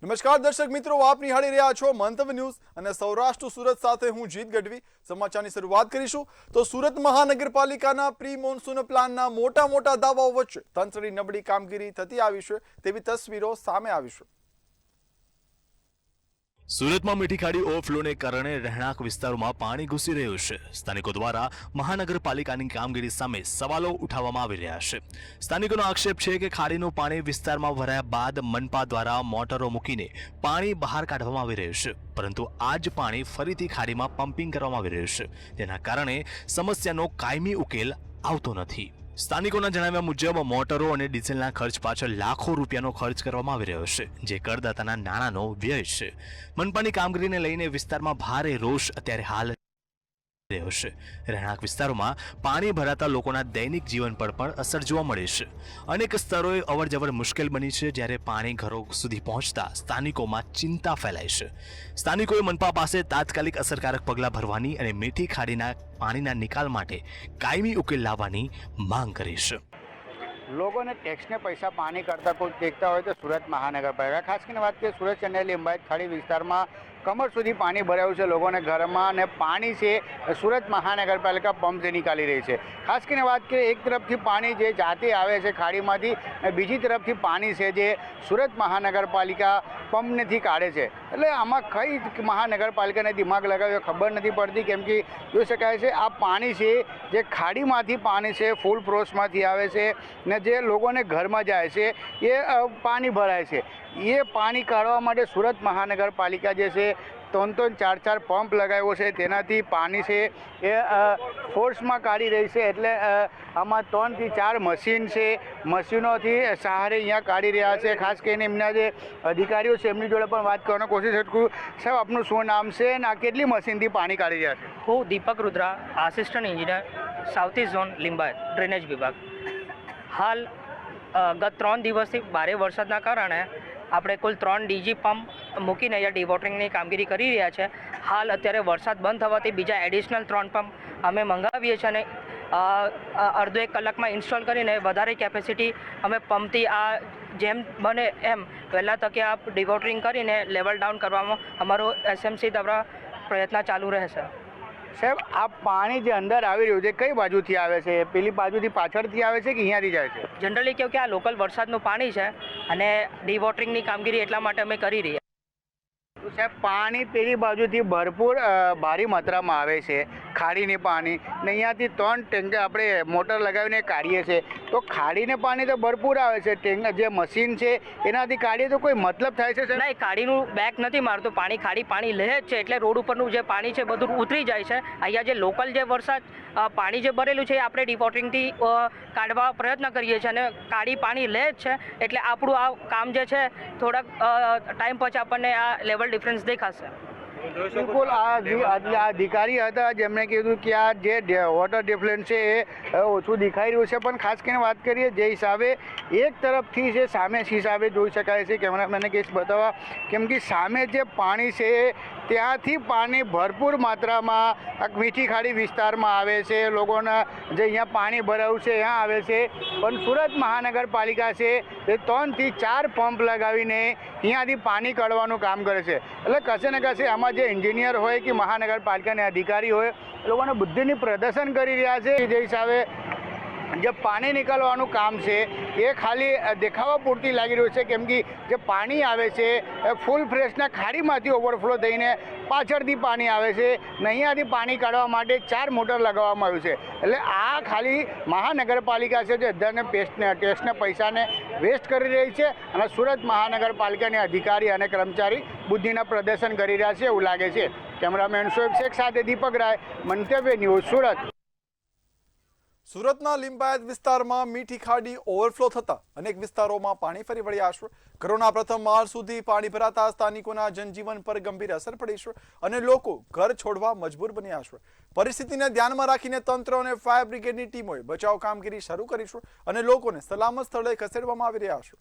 નમસ્કાર દર્શક મિત્રો, આપ નિહાળી રહ્યા છો મંતવ્ય ન્યૂઝ અને સૌરાષ્ટ્ર સુરત સાથે હું જીત ગઢવી। સમાચારની શરૂઆત કરીશું તો સુરત મહાનગરપાલિકાના પ્રી મોન્સૂન પ્લાનના મોટા દાવાઓ વચ્ચે તંત્રની નબળી કામગીરી થતી આવી છે તેવી તસવીરો સામે આવી છે। સુરતમાં મીઠી ખાડી ઓવરફ્લોને કારણે રહેણાંક વિસ્તારોમાં પાણી ઘૂસી રહ્યું છે। સ્થાનિકો દ્વારા મહાનગરપાલિકાની કામગીરી સામે સવાલો ઉઠાવવામાં આવી રહ્યા છે। સ્થાનિકોનો આક્ષેપ છે કે ખાડીનું પાણી વિસ્તારમાં ભરાયા બાદ મનપા દ્વારા મોટરો મૂકીને પાણી બહાર કાઢવામાં આવી રહ્યું છે, પરંતુ આ જ પાણી ફરીથી ખાડીમાં પમ્પિંગ કરવામાં આવી રહ્યું છે, જેના કારણે સમસ્યાનો કાયમી ઉકેલ આવતો નથી। સ્થાનિકોના જણાવ્યા મુજબ મોટરો અને ડીઝલના ખર્ચ પાછળ લાખો રૂપિયાનો ખર્ચ કરવામાં આવી રહ્યો છે, જે કરદાતાના નાણાંનો વ્યય છે। મનપાની કામગીરીને લઈને વિસ્તારમાં ભારે રોષ અત્યારે હાલ રહ્યો છે। રહેણાંક વિસ્તારોમાં પાણી ભરાતા લોકોના દૈનિક જીવન પર પણ અસર જોવા મળે છે। અનેક સ્થળોએ અવરજવર મુશ્કેલ બની છે, જ્યારે પાણી ઘરો સુધી પહોંચતા સ્થાનિકોમાં ચિંતા ફેલાય છે। સ્થાનિકોએ મનપા પાસે તાત્કાલિક અસરકારક પગલાં ભરવાની અને મીઠી ખાડીના પાણીના નિકાલ માટે કાયમી ઉકેલ લાવવાની માંગ કરી છે। લોકોને ટેક્સને પૈસા પાણી કરતા કોઈ દેખતા હોય તો સુરત મહાનગરપાલિકા, ખાસ કરીને વાત કરીએ સુરત ચેન્નઈ લિંબાયત ખાડી વિસ્તારમાં કમર સુધી પાણી ભરાયું છે લોકોને ઘરમાં, અને પાણી છે સુરત મહાનગરપાલિકા પંપથી નીકાળી રહી છે। ખાસ કરીને વાત કરીએ એક તરફથી પાણી જે જાતે આવે છે ખાડીમાંથી, અને બીજી તરફથી પાણી છે જે સુરત મહાનગરપાલિકા પંપનેથી કાઢે છે। એટલે આમાં કઈ મહાનગરપાલિકાને દિમાગ લગાવ્યો ખબર નથી પડતી, કેમ કે જોઈ શકાય છે આ પાણી છે જે ખાડીમાંથી પાણી છે ફૂલ ફોર્સમાંથી આવે છે ને જે લોકોને ઘરમાં જાય છે એ પાણી ભરાય છે। એ પાણી કાઢવા માટે સુરત મહાનગરપાલિકા જે છે 3-4 પંપ લગાવ્યો છે, તેનાથી પાણી છે એ ફોર્સમાં કાઢી રહી છે। એટલે આમાં 3-4 મશીન છે, મશીનોથી સહારે અહીંયા કાઢી રહ્યા છે। ખાસ કરીને એમના જે અધિકારીઓ છે એમની જોડે પણ વાત કરવાનો કોશિશ કરું। સાહેબ, આપનું શું નામ છે અને આ કેટલી મશીનથી પાણી કાઢી રહ્યા છે? હું Deepak Rudra, assistant engineer, south east zone Limbayat drainage વિભાગ। હાલ ગત 3 દિવસથી ભારે વરસાદના કારણે આપણે કુલ 3 ડીજી પંપ મૂકીને અહીંયા ડિવોટરિંગની કામગીરી કરી રહ્યા છે। હાલ અત્યારે વરસાદ બંધ થવાથી બીજા એડિશનલ 3 પંપ અમે મંગાવીએ છીએ અને અડધો 1 કલાકમાં ઇન્સ્ટોલ કરીને વધારે કેપેસિટી અમે પંપથી આ જેમ બને એમ વહેલા તકે આ ડિવોટરિંગ કરીને લેવલ ડાઉન કરવામાં અમારો એસએમસી દ્વારા પ્રયત્ન ચાલુ રહેશે। સાહેબ, આ પાણી જે અંદર આવી રહ્યું છે કઈ બાજુથી આવે છે? પેલી બાજુથી પાછળથી આવે છે કે અહીંયાથી જાય છે? જનરલી કેવું કે આ લોકલ વરસાદનું પાણી છે અને ડિવોટરિંગની કામગીરી એટલા માટે અમે કરી રહ્યા। તો સાહેબ, પાણી પેલી બાજુથી ભરપૂર ભારી માત્રામાં આવે છે ખાડીને પાણી, ને અહીંયાથી 3 ટેન્કર આપણે મોટર લગાવીને કાઢીએ છીએ, તો ખાડીને પાણી તો ભરપૂર આવે છે, ટેન્કર જે મશીન છે એનાથી કાઢીએ તો કોઈ મતલબ થાય છે? ના, એ ખાડીનું બેક નથી મારતું પાણી, ખાડી પાણી લે જ છે, એટલે રોડ ઉપરનું જે પાણી છે બધું ઉતરી જાય છે। અહીંયા જે લોકલ જે વરસાદ પાણી જે ભરેલું છે એ આપણે ડિવોટરિંગથી કાઢવા પ્રયત્ન કરીએ છીએ અને કાઢી પાણી લે જ છે, એટલે આપણું આ કામ જે છે થોડાક ટાઈમ પછી આપણને આ લેવલ ડિફરન્સ દેખાશે। બિલકુલ, આ અધિકારી હતા જેમણે કીધું કે આ જે વોટર ડિફરન્સ છે એ ઓછું દેખાઈ રહ્યું છે, પણ ખાસ કરીને વાત કરીએ જે હિસાબે એક તરફથી છે સામે હિસાબે જોઈ શકાય છે, કેમેરામેનને કેસ બતાવવા, કેમ કે સામે જે પાણી છે ત્યાંથી પાણી ભરપૂર માત્રામાં આ મીઠી ખાડી વિસ્તારમાં આવે છે, લોકોના જે અહીંયા પાણી ભરાયું છે ત્યાં આવે છે, પણ સુરત મહાનગરપાલિકા છે એ 3-4 પંપ લગાવીને અહીંયાથી પાણી કાઢવાનું કામ કરે છે। એટલે કશે ને કશે આમાં જે એન્જિનિયર હોય કે મહાનગરપાલિકાના અધિકારી હોય એ લોકોને બુદ્ધિની પ્રદર્શન કરી રહ્યા છે। જે હિસાબે જે પાણી નીકળવાનું કામ છે એ ખાલી દેખાવા પૂરતી લાગી રહ્યું છે, કેમ કે જે પાણી આવે છે એ ફૂલ ફ્રેશના ખાડીમાંથી ઓવરફ્લો થઈને પાછળથી પાણી આવે છે, ને અહીંયાથી પાણી કાઢવા માટે 4 મોટર લગાવવામાં આવ્યું છે। એટલે આ ખાલી મહાનગરપાલિકા છે જે બધાને ટેક્સના પૈસાને વેસ્ટ કરી રહી છે, અને સુરત મહાનગરપાલિકાના અધિકારી અને કર્મચારી બુદ્ધિના પ્રદર્શન કરી રહ્યા છે એવું લાગે છે। કેમેરામેન શોએબ શેખ સાથે દીપક રાય, મંતવ્ય ન્યૂઝ, સુરત। સુરતના લિંબાયત વિસ્તારમાં મીઠી ખાડી ઓવરફ્લો થતા અનેક વિસ્તારોમાં પાણી ફરી વળ્યા છે। ઘરોના પ્રથમ માળ સુધી પાણી ભરાતા સ્થાનિકોના જનજીવન પર ગંભીર અસર પડી છે અને લોકો ઘર છોડવા મજબૂર બન્યા છે। પરિસ્થિતિને ધ્યાનમાં રાખીને તંત્ર અને ફાયર બ્રિગેડની ટીમોએ બચાવ કામગીરી શરૂ કરી છે અને લોકોને સલામત સ્થળે ખસેડવામાં આવી રહ્યા છે।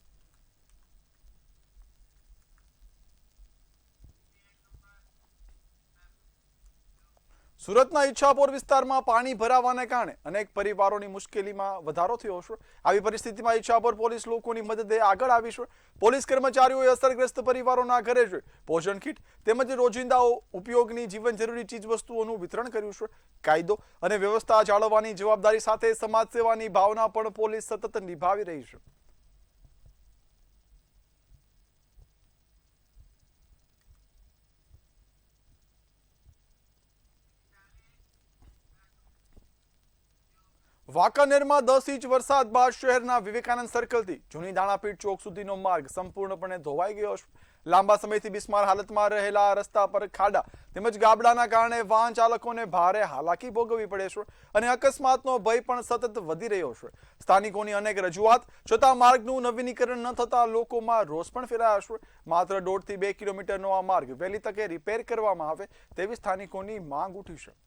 સુરતના ઈચ્છાપોર વિસ્તારમાં પાણી ભરાવાને કારણે અનેક પરિવારોની મુશ્કેલીમાં વધારો થયો છે। આવી પરિસ્થિતિમાં ઈચ્છાપોર પોલીસ લોકોની મદદે આગળ આવી છે। પોલીસ કર્મચારીઓએ અસરગ્રસ્ત પરિવારોના ઘરે જઈ ભોજન કીટ તેમજ રોજિંદા ઉપયોગની જીવન જરૂરી ચીજવસ્તુઓનું વિતરણ કર્યું છે। કાયદો અને વ્યવસ્થા જાળવવાની જવાબદારી સાથે સમાજ સેવાની ભાવના પણ પોલીસ સતત નિભાવી રહી છે। વાંકાનેરમાં 10 ઇંચ વરસાદ બાદ શહેરના વિવેકાનંદ સર્કલથી જૂની દાણાપીઠ ચોક સુધીનો માર્ગ સંપૂર્ણપણે ધોવાઈ ગયો છે। લાંબા સમયથી બિસ્માર હાલતમાં રહેલા રસ્તા પર ખાડા તેમજ ગાબડાના કારણે વાહન ચાલકોને ભારે હાલાકી ભોગવવી પડે છે અને અકસ્માતનો ભય પણ સતત વધી રહ્યો છે। સ્થાનિકોની અનેક રજૂઆત છતાં માર્ગનું નવીનીકરણ ન થતાં લોકોમાં રોષ પણ ફેલાયો છે। માત્ર 1.5 થી 2 કિલોમીટરનો આ માર્ગ વહેલી તકે રિપેર કરવામાં આવે તેવી સ્થાનિકોની માંગ ઉઠી છે।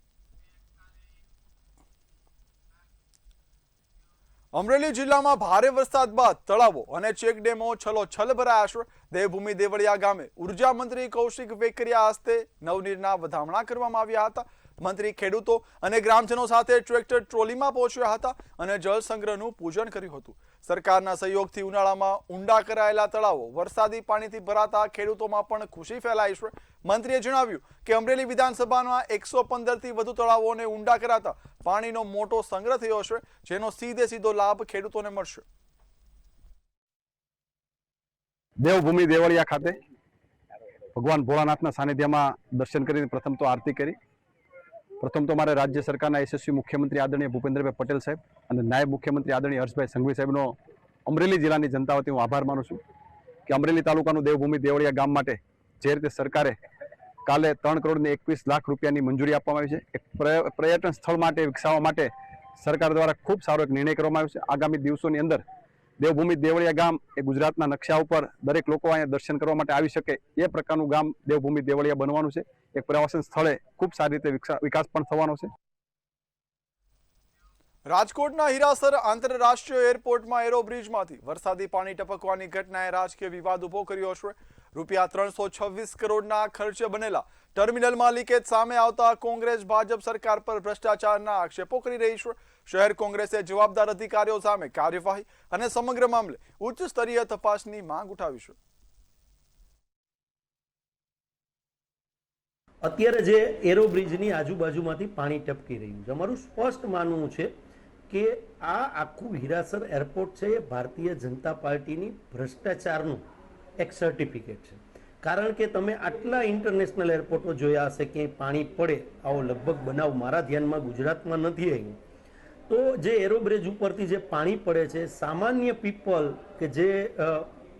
અમરેલી જિલ્લામાં ભારે વરસાદ બાદ તળાવો અને ચેકડેમો છલોછલ ભરાયા છે। દેવભૂમિ દેવળિયા ગામે ઉર્જા મંત્રી કૌશિક વેકરિયા હસ્તે નવનીરના વધામણા કરવામાં આવ્યા હતા। મંત્રી ખેડૂતો અને ગ્રામજનો સાથે ટ્રેક્ટર ટ્રોલીમાં પહોંચ્યા હતા અને જળ સંગ્રહનું પૂજન કર્યું હતું। સરકારના સહયોગથી ઉનાળામાં ઊંડા કરાયેલા તળાવો વરસાદી પાણીથી ભરાતા ખેડૂતોમાં પણ ખુશી ફેલાઈ છે। મંત્રીએ જણાવ્યું કે અમરેલી વિધાનસભાના 115થી વધુ તળાવોને ઊંડા કરાતા પાણીનો મોટો સંગ્રહ થયો છે, જેનો સીધો લાભ ખેડૂતોને મળશે। દેવભૂમિ દેવળિયા ખાતે ભગવાન ભોળાનાથના સાનિધ્યમાં દર્શન કરીને પ્રથમ તો આરતી કરી। પ્રથમ તો મારે રાજ્ય સરકારના યશસ્વી મુખ્યમંત્રી આદરણીય ભૂપેન્દ્રભાઈ પટેલ સાહેબ અને નાયબ મુખ્યમંત્રી આદરણીય હર્ષભાઈ સંઘવી સાહેબનો અમરેલી જિલ્લાની જનતા વતી હું આભાર માનું છું કે અમરેલી તાલુકાનું દેવભૂમિ દેવળિયા ગામ માટે જે રીતે સરકારે કાલે 3 કરોડ ને 21 લાખ રૂપિયાની મંજૂરી આપવામાં આવી છે, એક પર્યટન સ્થળ માટે વિકસાવવા માટે સરકાર દ્વારા ખૂબ સારો એક નિર્ણય કરવામાં આવ્યો છે। આગામી દિવસોની અંદર દેવભૂમિ દેવળિયા ગામ એ ગુજરાતના નકશા ઉપર દરેક લોકો અહીંયા દર્શન કરવા માટે આવી શકે એ પ્રકારનું ગામ દેવભૂમિ દેવળિયા બનવાનું છે। એક પ્રવાસન સ્થળે ખૂબ સારી રીતે વિકાસ પણ થવાનો છે। રાજકોટના હીરાસર આંતરરાષ્ટ્રીય એરપોર્ટમાં એરોબ્રિજમાંથી વરસાદી પાણી ટપકવાની ઘટનાએ રાજકીય વિવાદ ઉભો કર્યો છે। રૂપિયા 326 કરોડના ખર્ચે બનેલા ટર્મિનલમાં લીકેજ સામે આવતા કોંગ્રેસ ભાજપ સરકાર પર ભ્રષ્ટાચારના આક્ષેપો કરી રહી છે। શહેર કોંગ્રેસે જવાબદાર અધિકારીઓ સામે કાર્યવાહી અને સમગ્ર મામલે ઉચ્ચ સ્તરીય તપાસની માંગ ઉઠાવી છે। અત્યારે જે એરોબ્રિજની આજુબાજુમાંથી પાણી ટપકી રહ્યું છે, અમારું સ્પષ્ટ માનવું છે કે આ આખું હીરાસર એરપોર્ટ છે એ ભારતીય જનતા પાર્ટીની ભ્રષ્ટાચારનું એક સર્ટિફિકેટ છે। કારણ કે તમે આટલા ઇન્ટરનેશનલ એરપોર્ટો જોયા હશે કે પાણી પડે આવો લગભગ બનાવ મારા ધ્યાનમાં ગુજરાતમાં નથી આવ્યો। તો જે એરોબ્રિજ ઉપરથી જે પાણી પડે છે, સામાન્ય પીપલ કે જે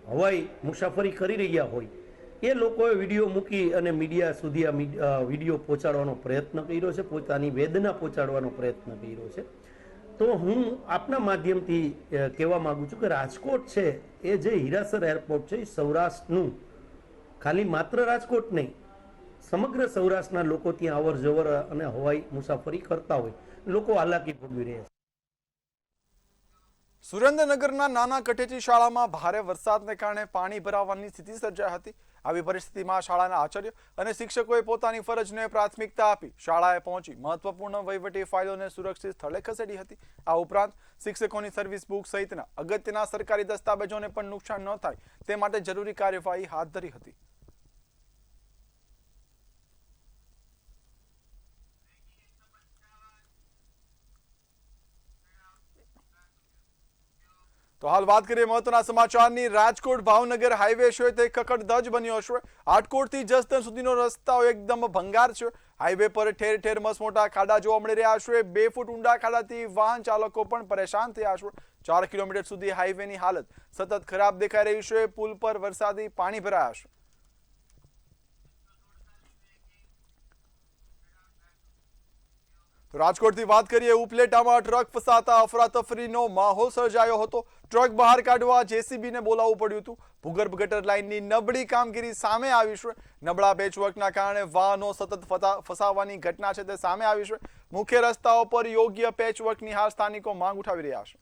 હવાઈ મુસાફરી કરી રહ્યા હોય એ લોકોએ વિડીયો મૂકી અને મીડિયા સુધી આ વિડીયો પહોંચાડવાનો પ્રયત્ન કર્યો છે, પોતાની વેદના પહોંચાડવાનો પ્રયત્ન કર્યો છે। તો હું આપના માધ્યમથી કહેવા માગું છું કે રાજકોટ છે એ જે હીરાસર એરપોર્ટ છે એ સૌરાષ્ટ્રનું, ખાલી માત્ર રાજકોટ નહીં, સમગ્ર સૌરાષ્ટ્રના લોકો ત્યાં અવર જવર અને હવાઈ મુસાફરી કરતા હોય, લોકો હાલાકી ભોગવી રહ્યા છે। સુરેન્દ્રનગરના નાના કટેચી શાળામાં ભારે વરસાદને કારણે પાણી ભરાવાની સ્થિતિ સર્જાઈ હતી। આવી પરિસ્થિતિમાં શાળાના આચાર્ય અને શિક્ષકોએ પોતાની ફરજને પ્રાથમિકતા આપી શાળાએ પહોંચી મહત્વપૂર્ણ વહીવટી ફાઇલોને સુરક્ષિત સ્થળે ખસેડી હતી। આ ઉપરાંત શિક્ષકોની સર્વિસ બુક સહિતના અગત્યના સરકારી દસ્તાવેજોને પણ નુકસાન ન થાય તે માટે જરૂરી કાર્યવાહી હાથ ધરી હતી। તો હાલ વાત કરીએ મહત્વના સમાચારની। રાજકોટ ભાવનગર હાઈવે છે તે કકડધજ બન્યો છે। આટકોટથી જસદણ સુધીનો રસ્તાઓ એકદમ ભંગાર છે। હાઈવે પર ઠેર ઠેર મસમોટા ખાડા જોવા મળી રહ્યા છે। 2 ફૂટ ઊંડા ખાડાથી વાહન ચાલકો પણ પરેશાન થયા છે। 4 કિલોમીટર સુધી હાઈવેની હાલત સતત ખરાબ દેખાઈ રહી છે। પુલ પર વરસાદી પાણી ભરાયા છે। તો રાજકોટથી વાત કરીએ, ઉપલેટામાં ટ્રક ફસાતા અફરાતફરીનો માહોલ સર્જાયો હતો। ટ્રક બહાર કાઢવા જેસીબીને બોલાવવું પડ્યું હતું। ભૂગર્ભ ગટર લાઇનની નબળી કામગીરી સામે આવી છે। નબળા પેચવર્કના કારણે વાહનો સતત ફસાવાની ઘટના છે તે સામે આવી છે। મુખ્ય રસ્તાઓ પર યોગ્ય પેચવર્કની હાલ સ્થાનિકો માંગ ઉઠાવી રહ્યા છે।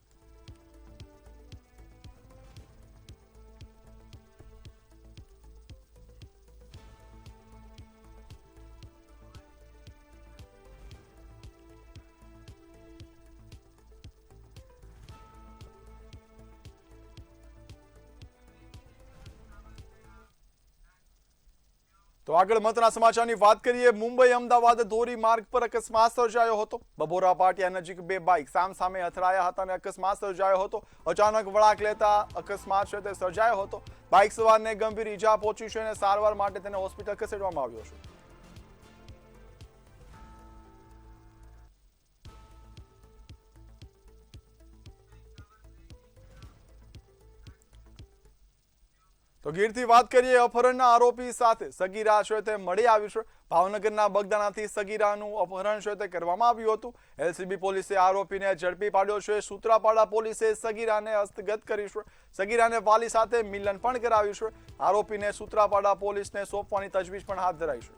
તો આગળ મહત્વના સમાચારની વાત કરીએ. મુંબઈ અમદાવાદ ધોરી માર્ગ પર અકસ્માત સર્જાયો હતો. બબોરા પાટિયા નજીક બે બાઇક સામસામે અથડાયા હતા અને અકસ્માત સર્જાયો હતો. અચાનક વળાંક લેતા અકસ્માત છે તે સર્જાયો હતો. બાઇક સવારને ગંભીર ઈજા પહોંચી છે અને સારવાર માટે તેને હોસ્પિટલ ખસેડવામાં આવ્યો છે. તો ગીરથી વાત કરીએ. અપહરણના આરોપી સાથે સગીરા છે તે મળી આવ્યું છે. ભાવનગરના બગદાણાથી સગીરાનું અપહરણ છે તે કરવામાં આવ્યું હતું. એલસીબી પોલીસે આરોપીને ઝડપી પાડ્યો છે. સૂત્રાપાડા પોલીસે સગીરાને હસ્તગત કરી છે. સગીરાને વાલી સાથે મિલન પણ કરાવ્યું છે. આરોપીને સૂત્રાપાડા પોલીસને સોંપવાની તજવીજ પણ હાથ ધરાઈ છે.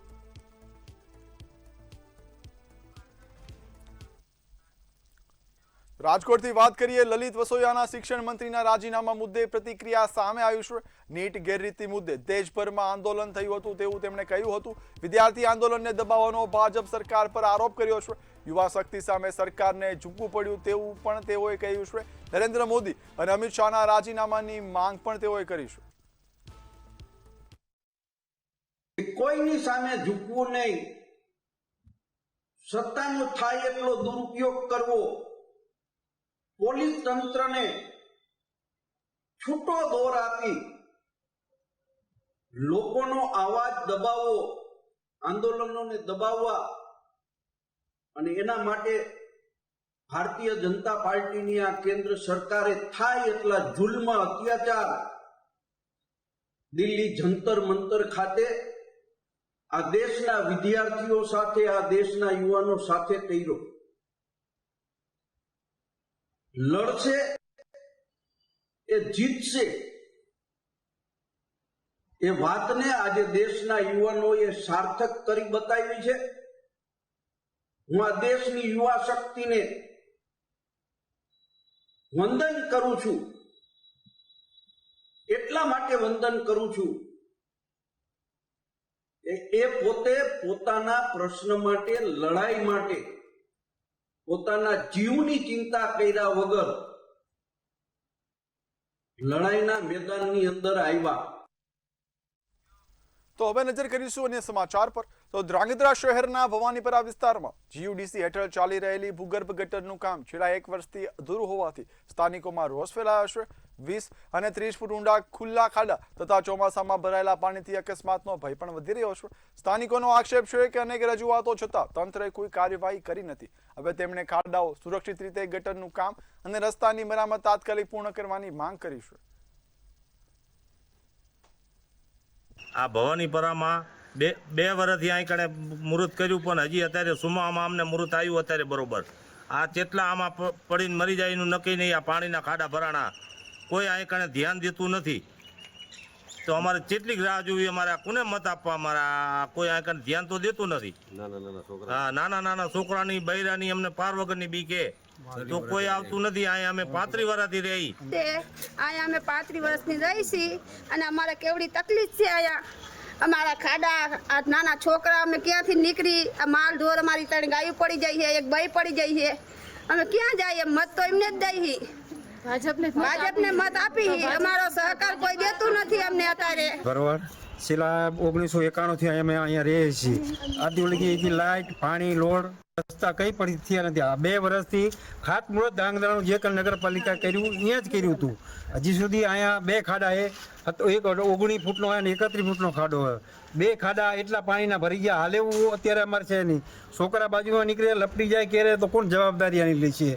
રાજકોટથી વાત કરીએ. લલિત વસોયાના શિક્ષણ મંત્રીના રાજીનામા મુદ્દે પ્રતિક્રિયા સામે આવી છે. નીટ ગેરરીતિ મુદ્દે દેશભરમાં આંદોલન થયું હતું તેવું તેમણે કહ્યું હતું. વિદ્યાર્થી આંદોલનને દબાવવાનો ભાજપ સરકાર પર આરોપ કર્યો છે. યુવા શક્તિ સામે સરકારને ઝૂકવું પડ્યું તેવું પણ તેઓએ કહ્યું છે. નરેન્દ્ર મોદી અને અમિત શાહના રાજીનામાની માંગ પણ તેઓએ કરી છે. કોઈની સામે ઝૂકવું નહીં, સત્તાનો થાય એટલો દુરુપયોગ કરવો, પોલીસ તંત્રને છૂટો દોર આપી લોકોનો અવાજ દબાવવો, આંદોલનોને દબાવવા, અને એના માટે ભારતીય જનતા પાર્ટીની આ કેન્દ્ર સરકારે થાય એટલા જુલ્મ, અત્યાચાર દિલ્હી જંતર મંતર ખાતે આ દેશના વિદ્યાર્થીઓ સાથે, આ દેશના યુવાનો સાથે કર્યો. લડશે એ જીતશે એ વાતને આજે દેશના યુવાનોએ સાર્થક કરી બતાવી છે. હું આ દેશની યુવા શક્તિને વંદન કરું છું. એટલા માટે વંદન કરું છું એ પોતે પોતાના પ્રશ્ન માટે, લડાઈ માટે પોતાના જીવની ચિંતા કર્યા વગર લડાઈના મેદાનની અંદર આવ્યા. તો હવે નજર કરીશું અન્ય સમાચાર પર. તો ધ્રાંગધ્રા શહેરના ભવાનીપરા વિસ્તારમાં જીયુડીસી હેઠળ ચાલી રહેલી ભૂગર્ભ ગટરનું કામ છેલ્લા 1 વર્ષથી અધૂરું હોવાથી સ્થાનિકોમાં રોષ ફેલાયો છે. 20 અને 30 ફૂટ ઊંડા ખુલ્લા ખાડા તથા ચોમાસામાં ભરાયેલા પાણીથી અકસ્માતનો ભય પણ વધી રહ્યો છે. સ્થાનિકોનો આક્ષેપ છે કે અનેક રજૂઆતો છતાં તંત્રએ કોઈ કાર્યવાહી કરી નથી. હવે તેમણે ખાડાઓ સુરક્ષિત રીતે ગટરનું કામ અને રસ્તાની મરામત તાત્કાલિક પૂર્ણ કરવાની માંગ કરી છે. આ ભવાનીપરામાં બે વર્ષથી અહીં કણે મુહૂર્ત કર્યું, પણ હજી અત્યારે સુમામાં અમને મુહૂર્ત આવ્યું અત્યારે બરોબર. આ કેટલા આમાં પડીને મરી જાય એનું નક્કી નહીં. આ પાણીના ખાડા ભરાણા કોઈ અહીં કણે ધ્યાન દેતું નથી. તો અમારે કેટલીક રાહ જોવી, અમારે કોને મત આપવા? અમારા કોઈ અહીં કણે ધ્યાન તો દેતું નથી. હા, નાના છોકરાની બૈરાની અમને પાર વગરની બી કે તો કોઈ આવતું નથી. અહીંયા અમે 35 વર્ષથી રહી. અહીંયા અમે 35 વર્ષની રહી છીએ અને અમારે કેવડી તકલીફ છે. અહીંયા અમારા ખાડા, આ નાના છોકરા, અમે ક્યાંથી નીકળી? આ માલ ઢોર અમારી 3 ગાયું પડી જાય છે, 1 બાઈ પડી જાય છે. અમે ક્યાં જઈએ? મત તો એમને જ દઈ, ભાજપને મત આપી. અમારો સહકાર કોઈ દેતું નથી અમને અત્યારે. બરોબર. છેલ્લા 1991 થી અમે અહીંયા રહીએ છીએ. આદિ ઓલી લાઇટ, પાણી, લોડ, રસ્તા કઈ પણ થયા નથી. આ 2 વર્ષથી ખાતમુહૂર્ત ધ્રાંગધ્રાનું જે નગરપાલિકા કર્યું અહીંયા જ કર્યું હતું. હજી સુધી અહીંયા 2 ખાડા એક 19 ફૂટનો અને 31 ફૂટનો ખાડો હોય. 2 ખાડા એટલા પાણીના ભરી ગયા. હાલ એવું અત્યારે અમારે છે નહીં. છોકરા બાજુમાં નીકળે, લપટી જાય ક્યારે તો કોણ જવાબદારી આની લે છે?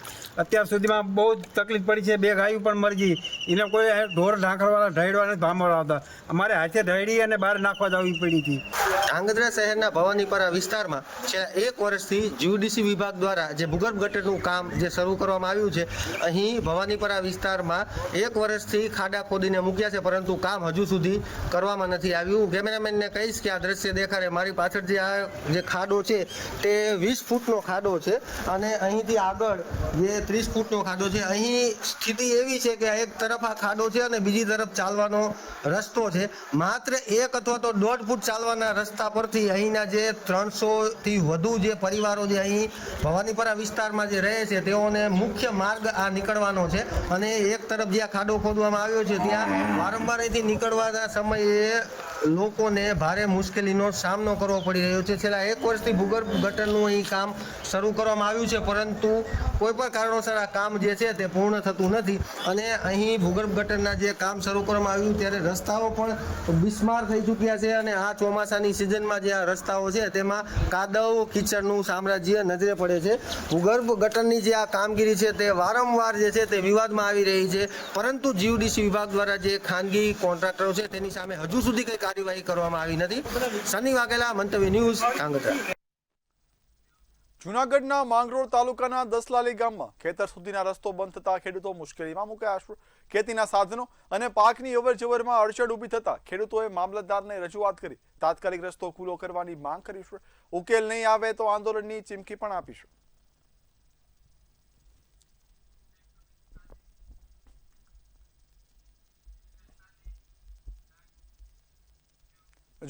અત્યાર સુધીમાં બહુ જ તકલીફ પડી છે. 2 ગાયું પણ મરી ગઈ. એને કોઈ ઢોર ઢાંકરવાળા ઢાળવા નથી, ભાંભળવા આવતા. અમારે હાથે ઢાળી અને બહાર નાખવા જવી પડી હતી. ધ્રાંગધ્રા શહેરના ભવાનીપરા વિસ્તારમાં છેલ્લા 1 વર્ષથી જીયુડીસી વિભાગ દ્વારા જે ભૂગર્ભ ગટરનું કામ જે શરૂ કરવામાં આવ્યું છે, અહીં ભવાનીપરા વિસ્તારમાં 1 વર્ષથી ખાડા ખોદીને મૂક્યા છે, પરંતુ કામ હજુ સુધી કરવામાં નથી આવ્યું. કેમેરામેનને કહીશ કે આ દ્રશ્ય દેખાડે. મારી પાછળ જે આ જે ખાડો છે તે 20 ફૂટનો ખાડો છે અને અહીંથી આગળ જે 30 ફૂટનો ખાડો છે. અહીં સ્થિતિ એવી છે કે એક તરફ આ ખાડો છે અને બીજી તરફ ચાલવાનો રસ્તો છે. માત્ર 1 અથવા તો 1.5 ફૂટ ચાલવાના રસ્તા પરથી અહીંના જે 300 થી વધુ જે પરિવારો જે અહીં ભવાનીપરા વિસ્તારમાં જે રહે છે તેઓને મુખ્ય માર્ગ આ નીકળવાનો છે. અને એક તરફ જ્યાં ખાડો ખોદવામાં આવ્યો છે ત્યાં વારંવાર અહીંથી નીકળવાના સમયે લોકોને ભારે મુશ્કેલીનો સામનો કરવો પડી રહ્યો છે. છેલ્લા 1 વર્ષથી ભૂગર્ભ ગટરનું અહીં કામ શરૂ કરવામાં આવ્યું છે, પરંતુ કોઈ પણ કારણોસર આ કામ જે છે તે પૂર્ણ થતું નથી. અને અહીં ભૂગર્ભ ગટરના જે કામ શરૂ કરવામાં આવ્યું ત્યારે રસ્તાઓ પણ બિસ્માર થઈ ચૂક્યા છે. અને આ ચોમાસાની સિઝનમાં જે આ રસ્તાઓ છે તેમાં કાદવ કીચડનું સામ્રાજ્ય નજરે પડે છે. ભૂગર્ભ ગટરની જે આ કામગીરી છે તે વારંવાર જે છે તે વિવાદમાં આવી રહી છે, પરંતુ જીયુડીસી વિભાગ દ્વારા જે ખાનગી કોન્ટ્રાક્ટરો છે તેની સામે હજુ સુધી કંઈ કાર્યવાહી કરવામાં આવી નથી. સની વાઘેલા, મંતવ્ય ન્યૂઝ, ધાંગધ્રા. જૂનાગઢના માંગરોળ તાલુકાના દસલાલી ગામમાં ખેતર સુધીના રસ્તો બંધ થતા ખેડૂતો મુશ્કેલીમાં મુકાયા છે. ખેતીના સાધનો અને પાકની અવરજવરમાં અડચણ ઊભી થતા ખેડૂતોએ મામલતદારને રજૂઆત કરી તાત્કાલિક રસ્તો ખુલ્લો કરવાની માંગ કરી છે. ઉકેલ નહીં આવે તો આંદોલનની ચીમકી પણ આપી છે.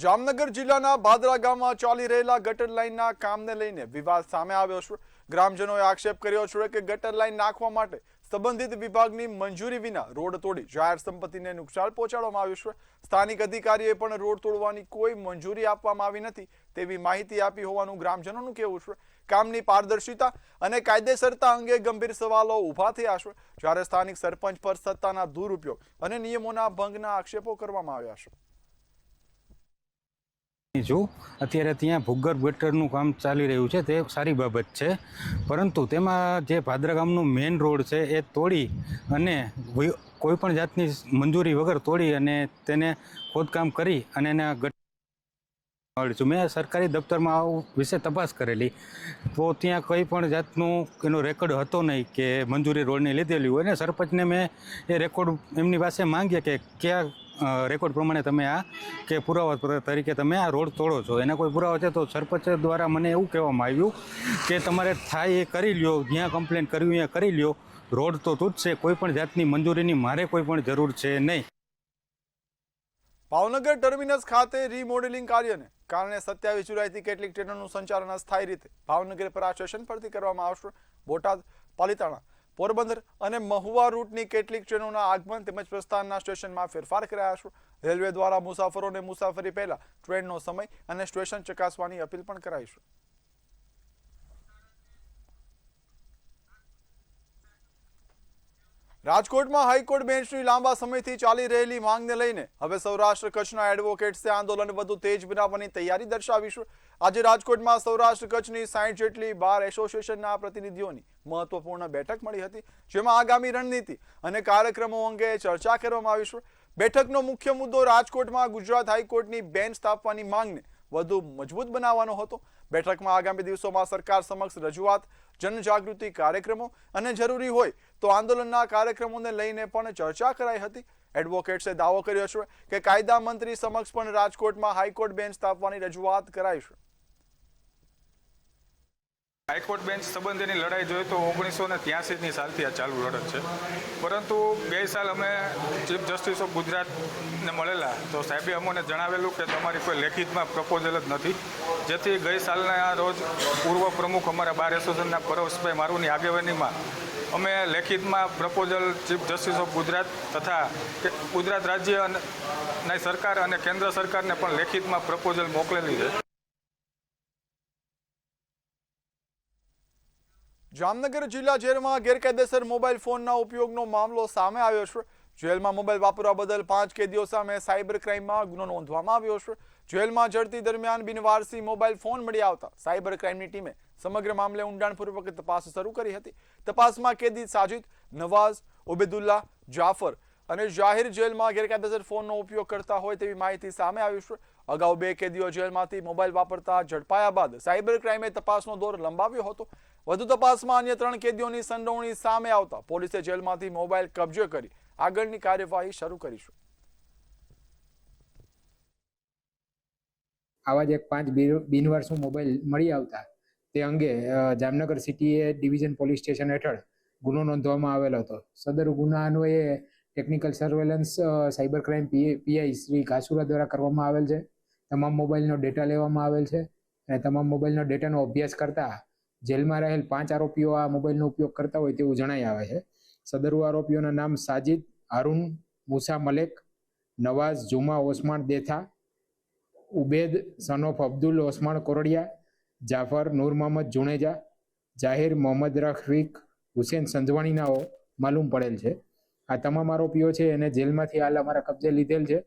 જામનગર જિલ્લાના ભાદરા ગામમાં ચાલી રહેલા ગટર લાઇનના કામને લઈને વિવાદ સામે આવ્યો છે. ગ્રામજનોએ આક્ષેપ કર્યો છે કે ગટર લાઇન નાખવા માટે સંબંધિત વિભાગની મંજૂરી વિના રોડ તોડી જાહેર સંપત્તિને નુકસાન પહોંચાડવામાં આવ્યું છે. સ્થાનિક અધિકારીએ પણ રોડ તોડવાની કોઈ મંજૂરી આપવામાં આવી નથી તેવી માહિતી આપી હોવાનું ગ્રામજનોનું કહેવું છે. કામની પારદર્શિતા અને કાયદેસરતા અંગે ગંભીર સવાલો ઊભા થયા છે, જ્યારે સ્થાનિક સરપંચ પર સત્તાના દુરુપયોગ અને નિયમોના ભંગના આક્ષેપો કરવામાં આવ્યા છે. છું અત્યારે ત્યાં ભૂગર્ભ ગટરનું કામ ચાલી રહ્યું છે, તે સારી બાબત છે, પરંતુ તેમાં જે ભાદરા ગામનું મેઇન રોડ છે એ તોડી અને કોઈ પણ જાતની મંજૂરી વગર તોડી અને તેને ખોદકામ કરી અને એના મેં સરકારી દફતરમાં આ વિશે તપાસ કરેલી તો ત્યાં કંઈ પણ જાતનું એનો રેકોર્ડ હતો નહીં કે મંજૂરી રોડની લીધેલી હોય. ને સરપંચને મેં એ રેકોર્ડ એમની પાસે માંગ્યા કે કયા રેકોર્ડ પ્રમાણે તમે આ કે પુરાવા તરીકે તમે આ રોડ તોડો છો, એના કોઈ પુરાવા છે? તો સરપંચ દ્વારા મને એવું કહેવામાં આવ્યું કે તમારે થાય એ કરી લ્યો, જ્યાં કમ્પ્લેન કર્યું ત્યાં કરી લ્યો, રોડ તો તૂટશે, કોઈ પણ જાતની મંજૂરીની મારે કોઈ પણ જરૂર છે નહીં. ભાવનગર ટર્મિનસ ખાતે રીમોડેલિંગ કાર્યને કારણે 27 જુલાઈથી કેટલીક ટ્રેનોનું સંચાલન અસ્થાયી રીતે ભાવનગર પરા સ્ટેશન પરથી કરવામાં આવશે. બોટાદ, પાલિતાણા, પોરબંદર અને મહુવા રૂટની કેટલીક ટ્રેનોના આગમન તેમજ પ્રસ્થાનના સ્ટેશનમાં ફેરફાર કરાયા છે. રેલવે દ્વારા મુસાફરોને મુસાફરી પહેલા ટ્રેનનો સમય અને સ્ટેશન ચકાસવાની અપીલ પણ કરાઈ છે. રાજકોટમાં હાઈકોર્ટ બેન્ચની લાંબા સમયથી ચાલી રહેલી માંગને લઈને હવે સૌરાષ્ટ્ર કચ્છના એડવોકેટ્સે આંદોલન વધુ તેજ બનાવવાની તૈયારી દર્શાવી છે. આજે રાજકોટમાં સૌરાષ્ટ્ર કચ્છની 60 જેટલી બાર એસોસિએશનના પ્રતિનિધિઓની મહત્વપૂર્ણ બેઠક મળી હતી, જેમાં આગામી રણનીતિ અને કાર્યક્રમો અંગે ચર્ચા કરવામાં આવી છે. બેઠકનો મુખ્ય મુદ્દો રાજકોટમાં ગુજરાત હાઈકોર્ટની બેન્ચ સ્થાપવાની માંગને વધુ મજબૂત બનાવવાનો હતો. બેઠકમાં આગામી દિવસોમાં સરકાર સમક્ષ રજૂઆત, જનજાગૃતિ કાર્યક્રમો અને જરૂરી હોય તો આંદોલનના કાર્યક્રમોને લઈને પણ ચર્ચા કરાઈ હતી. એડવોકેટ્સે દાવો કર્યો છે કે કાયદા મંત્રી સમક્ષ પણ રાજકોટમાં હાઈકોર્ટ બેન્ચ સ્થાપવાની રજૂઆત કરાઈ છે. હાઈકોર્ટ બેન્ચ સંબંધેની લડાઈ જોઈએ તો 1983ની સાલથી આ ચાલુ લડત છે, પરંતુ 2 સાલ અમે ચીફ જસ્ટિસ ઓફ ગુજરાતને મળેલા તો સાહેબે અમને જણાવેલું કે તમારી કોઈ લેખિતમાં પ્રપોઝલ જ નથી, જેથી ગઈ સાલના રોજ પૂર્વ પ્રમુખ અમારા બાર એસોસિએશનના પરેશભાઈ મારુની આગેવાનીમાં અમે લેખિતમાં proposal chief justice of Gujarat તથા ગુજરાત રાજ્યની સરકાર અને કેન્દ્ર સરકારને પણ લેખિતમાં પ્રપોઝલ મોકલેલી છે. જામનગર જિલ્લા જેલમાં ગેરકાયદેસર મોબાઈલ ફોનના ઉપયોગનો મામલો સામે આવ્યો છે. જેલમાં મોબાઈલ વાપરવા બદલ 5 કેદીઓ સામે સાયબર ક્રાઇમમાં ગુનો નોંધવામાં આવ્યો છે. જેલમાં ઝડપી દરમિયાન બિનવારસી મોબાઈલ ફોન મળી આવતા સાયબર ક્રાઇમની ટીમે સમગ્ર મામલે ઊંડાણપૂર્વક તપાસ શરૂ કરી હતી. તપાસમાં કેદી સાજિદ, નવાઝ, ઉબેદુલ્લા, જાફર અને જાહિર જેલમાં ગેરકાયદેસર ફોનનો ઉપયોગ કરતા હોય તેવી માહિતી સામે આવી છે. અગાઉ 2 કેદીઓ જેલમાંથી મોબાઈલ વાપરતા ઝડપાયા બાદ સાયબર ક્રાઇમે તપાસનો દોર લંબાવ્યો હતો. વધુ તપાસમાં અન્ય 3 કેદીઓની સંડોવણી સામે આવતા પોલીસે જેલમાંથી મોબાઈલ કબજે કરી આગળની કાર્યવાહી શરૂ કરી છે. આવા જ એક 5 બિનવારસુ મોબાઈલ મળી આવતા તે અંગે Jamnagar city division police station હેઠળ ગુનો નોંધવામાં આવેલો હતો. સદર ગુના અન્વયે technical surveillance cyber crime PI Shri Ghasura દ્વારા કરવામાં આવેલ છે. તમામ મોબાઈલનો ડેટા લેવામાં આવેલ છે અને તમામ મોબાઈલનો ડેટાનો અભ્યાસ કરતા જેલમાં રહેલ 5 આરોપીઓ આ મોબાઈલનો ઉપયોગ કરતા હોય તેવું જણાઈ આવે છે. સદરુ આરોપીઓના નામ સાજિદ, હારૂન, મુસા મલેક, નવાઝ, જુમા ઓસમાન દેથા ઉબેદ સન ઓફ અબ્દુલ ઓસમાન કોરડિયા, જાફર નૂર મોહમ્મદ જુણેજા, જાહિર મોહમ્મદ રફીક હુસેન સંજવાણીનાઓ માલુમ પડેલ છે. આ તમામ આરોપીઓ છે એને જેલમાંથી હાલ અમારા કબજે લીધેલ છે.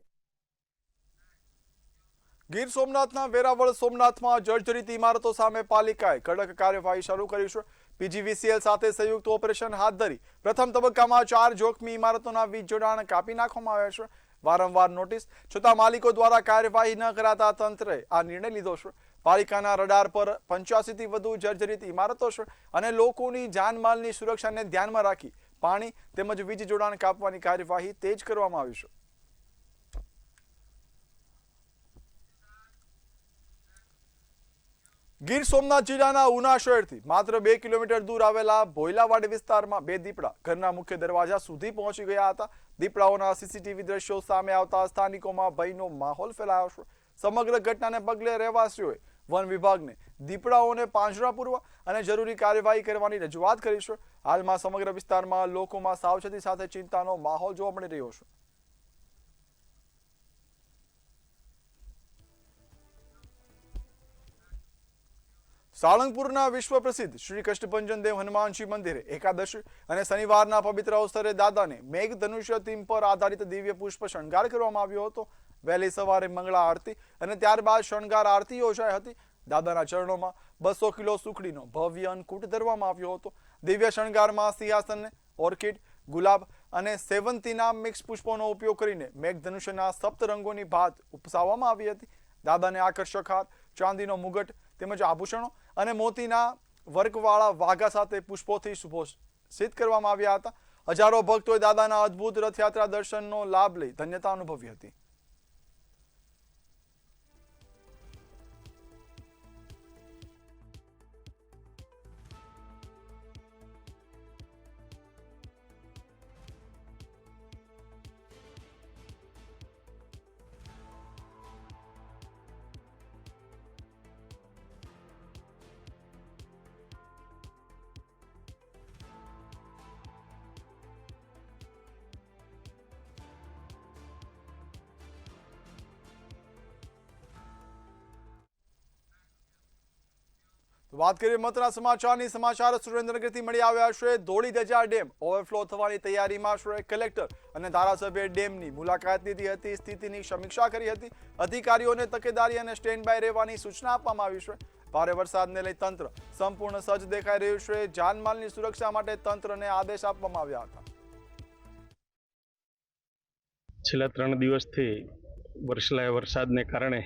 ગીર સોમનાથના વેરાવળ સોમનાથમાં જર્જરિત ઇમારતો સામે પાલિકાએ કડક કાર્યવાહી શરૂ કરી છે. પીજીવીસીએલ સાથે સંયુક્ત ઓપરેશન હાથ ધરી પ્રથમ તબક્કામાં 4 જોખમી ઇમારતોના વીજ જોડાણ કાપી નાખવામાં આવ્યા છે. વારંવાર નોટિસ છતાં માલિકો દ્વારા કાર્યવાહી ન કરાતા તંત્રએ આ નિર્ણય લીધો છે. પાલિકાના રડાર પર 85થી વધુ જર્જરિત ઇમારતો છે અને લોકોની જાનમાલની સુરક્ષાને ધ્યાનમાં રાખી પાણી તેમજ વીજ જોડાણ કાપવાની કાર્યવાહી તેજ કરવામાં આવી છે. ગીર સોમનાથ જિલ્લાના ઉના શહેરથી માત્ર 2 કિલોમીટર દૂર આવેલા ભોયલાવાડી વિસ્તારમાં 2 દીપડા ઘરના મુખ્ય દરવાજા સુધી પહોંચી ગયા હતા. દીપડાઓના સીસીટીવી દ્રશ્યો સામે આવતા સ્થાનિકોમાં ભયનો માહોલ ફેલાયો છે. સમગ્ર ઘટનાને પગલે રહેવાસીઓએ વન વિભાગને દીપડાઓને પાંજરા પૂરવા અને જરૂરી કાર્યવાહી કરવાની રજૂઆત કરી છે. હાલમાં સમગ્ર વિસ્તારમાં લોકોમાં સાવચેતી સાથે ચિંતાનો માહોલ જોવા મળી રહ્યો છે. સાળંગપુરના વિશ્વ પ્રસિદ્ધ શ્રી કષ્ટભંજન દેવ હનુમાનજી મંદિરે એકાદશી અને શનિવારના પવિત્ર અવસરે દાદાને મેઘ ધનુષ્ય થીમ પર આધારિત દિવ્ય પુષ્પ શણગાર કરવામાં આવ્યો હતો. વહેલી સવારે મંગળા આરતી અને ત્યારબાદ શણગાર આરતી યોજાઈ હતી. દાદાના ચરણોમાં 200 કિલો સુખડીનો ભવ્ય અન્નકૂટ ધરવામાં આવ્યો હતો. દિવ્ય શણગારમાં સિંહાસન, ઓર્કિડ, ગુલાબ અને સેવંતીના મિક્સ પુષ્પોનો ઉપયોગ કરીને મેઘ ધનુષ્યના 7 રંગોની ભાત ઉપસાવવામાં આવી હતી. દાદાને આકર્ષક હાર, ચાંદીનો મુગટ તેમજ આભૂષણો અને મોતીના વર્કવાળા વાઘા સાથે પુષ્પોથી સુશોભિત કરવામાં આવ્યા હતા. હજારો ભક્તોએ દાદાના અદ્ભુત રથયાત્રા દર્શનનો લાભ લઈ ધન્યતા અનુભવી હતી. વાત કરીએ મહત્વના સમાચારની. સમાચાર સુરેન્દ્રનગરથી મળી આવ્યા છે. ધોળી ધજા ડેમ ઓવરફ્લો થવાની તૈયારીમાં છે. કલેક્ટર અને ધારાસભ્યએ ડેમની મુલાકાત લીધી હતી, સ્થિતિની સમીક્ષા કરી હતી. અધિકારીઓને તકેદારી અને સ્ટેન્ડ બાય રહેવાની સૂચના આપવામાં આવી છે. ભારે વરસાદને લઈ તંત્ર સંપૂર્ણ સજ્જ દેખાઈ રહ્યું છે. જાનમાલની સુરક્ષા માટે તંત્રને આદેશ આપવામાં આવ્યા હતા. છેલ્લા 3 દિવસથી વરસેલા વરસાદને કારણે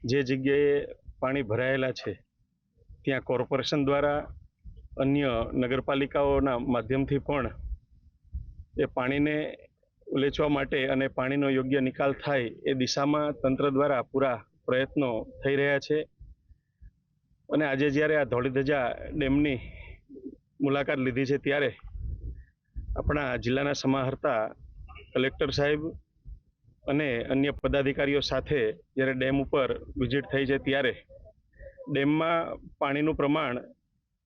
જે જગ્યાએ પાણી ભરાયેલા છે ત્યાં કોર્પોરેશન દ્વારા અન્ય નગરપાલિકાઓના માધ્યમથી પણ એ પાણીને ઉલેચવા માટે અને પાણીનો યોગ્ય નિકાલ થાય એ દિશામાં તંત્ર દ્વારા પૂરા પ્રયત્નો થઈ રહ્યા છે. અને આજે જ્યારે આ ધોળીધજા ડેમની મુલાકાત લીધી છે ત્યારે આપણા જિલ્લાના સમાહર્તા કલેક્ટર સાહેબ અને અન્ય પદાધિકારીઓ સાથે જ્યારે ડેમ ઉપર વિઝિટ થઈ છે ત્યારે ડેમમાં પાણીનું પ્રમાણ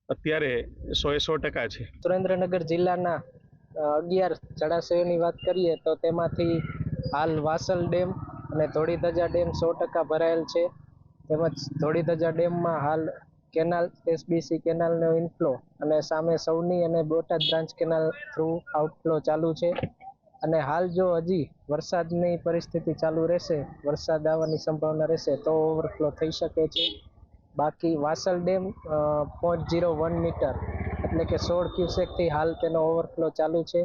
અત્યારે 100% છે. સુરેન્દ્રનગર જિલ્લાના 11 જળાશયોની વાત કરીએ તો તેમાંથી હાલ વાસલ ડેમ અને ધોળીધજા ડેમ 100% ભરાયેલ છે. તેમજ ધોળીધજા ડેમમાં હાલ કેનાલ એસબીસી કેનાલનો ઇનફ્લો અને સામે સૌની અને Botad branch canal through outflow ચાલુ છે. અને હાલ જો હજી વરસાદની પરિસ્થિતિ ચાલુ રહેશે, વરસાદ આવવાની સંભાવના રહેશે તો ઓવરફ્લો થઈ શકે છે. બાકી વાસલ ડેમ 0.01 મીટર એટલે કે 16 ક્યુસેકથી હાલ તેનો ઓવરફ્લો ચાલુ છે.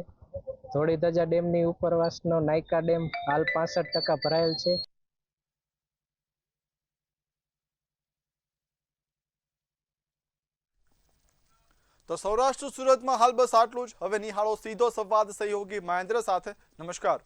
ધોળીધજા ડેમની ઉપરવાસનો નાયકા ડેમ હાલ 65% ભરાયેલ છે. તો સૌરાષ્ટ્ર સુરતમાં હાલ બસ આટલું જ. હવે નિહાળો સીધો સંવાદ સહયોગી મહેન્દ્ર સાથે. નમસ્કાર.